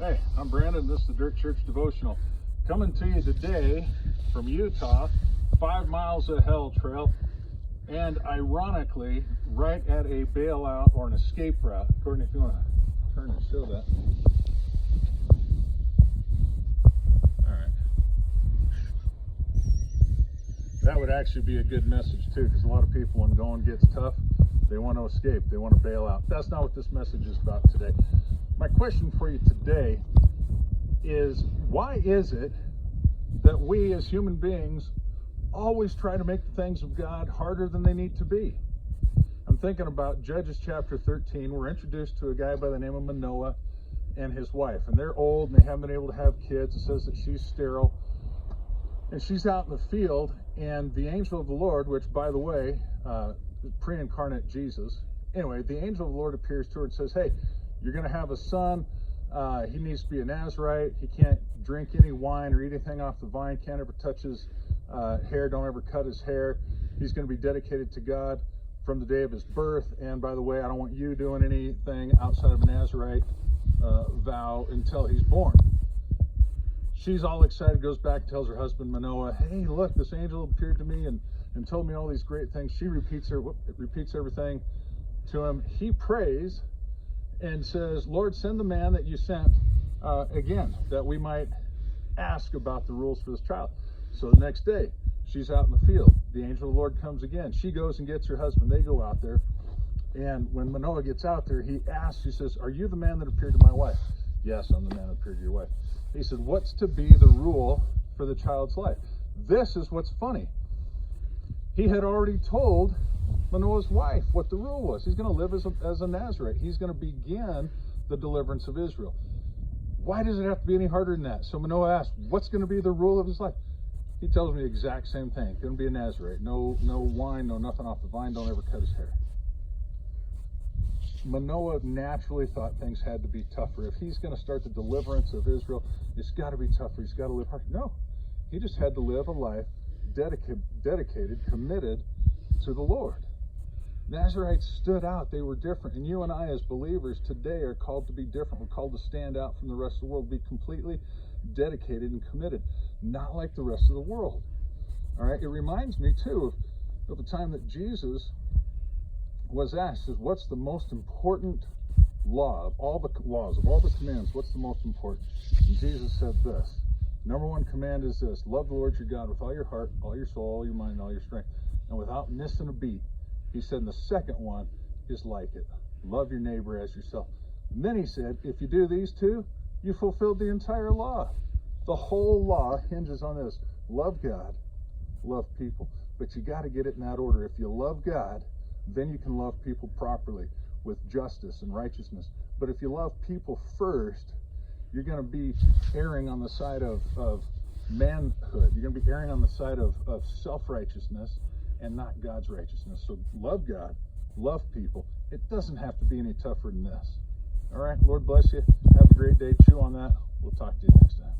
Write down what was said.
Hey, I'm Brandon. This is the Dirt Church Devotional. Coming to you today from Utah, 5 miles of hell trail, and ironically, right at a bailout or an escape route. Courtney, if you want to turn and show that. All right. That would actually be a good message too, because a lot of people, when going gets tough, they want to escape, they want to bail out. That's not what this message is about today. My question for you today is, why is it that we as human beings always try to make the things of God harder than they need to be? I'm thinking about Judges chapter 13. We're introduced to a guy by the name of Manoah and his wife, and they're old and they haven't been able to have kids. It says that she's sterile, and she's out in the field, and the angel of the Lord, which, by the way, pre-incarnate Jesus, anyway, the angel of the Lord appears to her and says, hey, you're going to have a son. He needs to be a Nazarite. He can't drink any wine or eat anything off the vine, can't ever touch his hair, don't ever cut his hair. He's going to be dedicated to God from the day of his birth. And by the way, I don't want you doing anything outside of a Nazarite vow until he's born. She's all excited, goes back, tells her husband Manoah, hey, look, this angel appeared to me and told me all these great things. She repeats everything to him. He prays and says, Lord, send the man that you sent again, that we might ask about the rules for this child. So the next day, she's out in the field. The angel of the Lord comes again. She goes and gets her husband. They go out there. And when Manoah gets out there, he asks, he says, are you the man that appeared to my wife? Yes, I'm the man that appeared to your wife. He said, what's to be the rule for the child's life? This is what's funny. He had already told Manoah's wife what the rule was. He's going to live as a Nazarite. He's going to begin the deliverance of Israel. Why does it have to be any harder than that? So Manoah asked, what's going to be the rule of his life? He tells me the exact same thing. Going to be a Nazarite. No wine, no nothing off the vine. Don't ever cut his hair. Manoah naturally thought things had to be tougher. If he's going to start the deliverance of Israel, it's got to be tougher. He's got to live hard. No, he just had to live a life dedicated, committed to the Lord. Nazarites stood out. They were different. And you and I as believers today are called to be different. We're called to stand out from the rest of the world, be completely dedicated and committed, not like the rest of the world. All right, it reminds me too of the time that Jesus was asked, says, what's the most important law of all the laws, of all the commands? What's the most important? And Jesus said this. Number one command is this: love the Lord your God with all your heart, all your soul, all your mind, and all your strength, and without missing a beat. He said, and the second one is like it: love your neighbor as yourself. And then he said, if you do these two, you fulfilled the entire law. The whole law hinges on this: love God, love people. But you got to get it in that order. If you love God, then you can love people properly with justice and righteousness. But if you love people first, you're going to be erring on the side of manhood. You're going to be erring on the side of self-righteousness and not God's righteousness. So love God, love people. It doesn't have to be any tougher than this. All right, Lord bless you. Have a great day. Chew on that. We'll talk to you next time.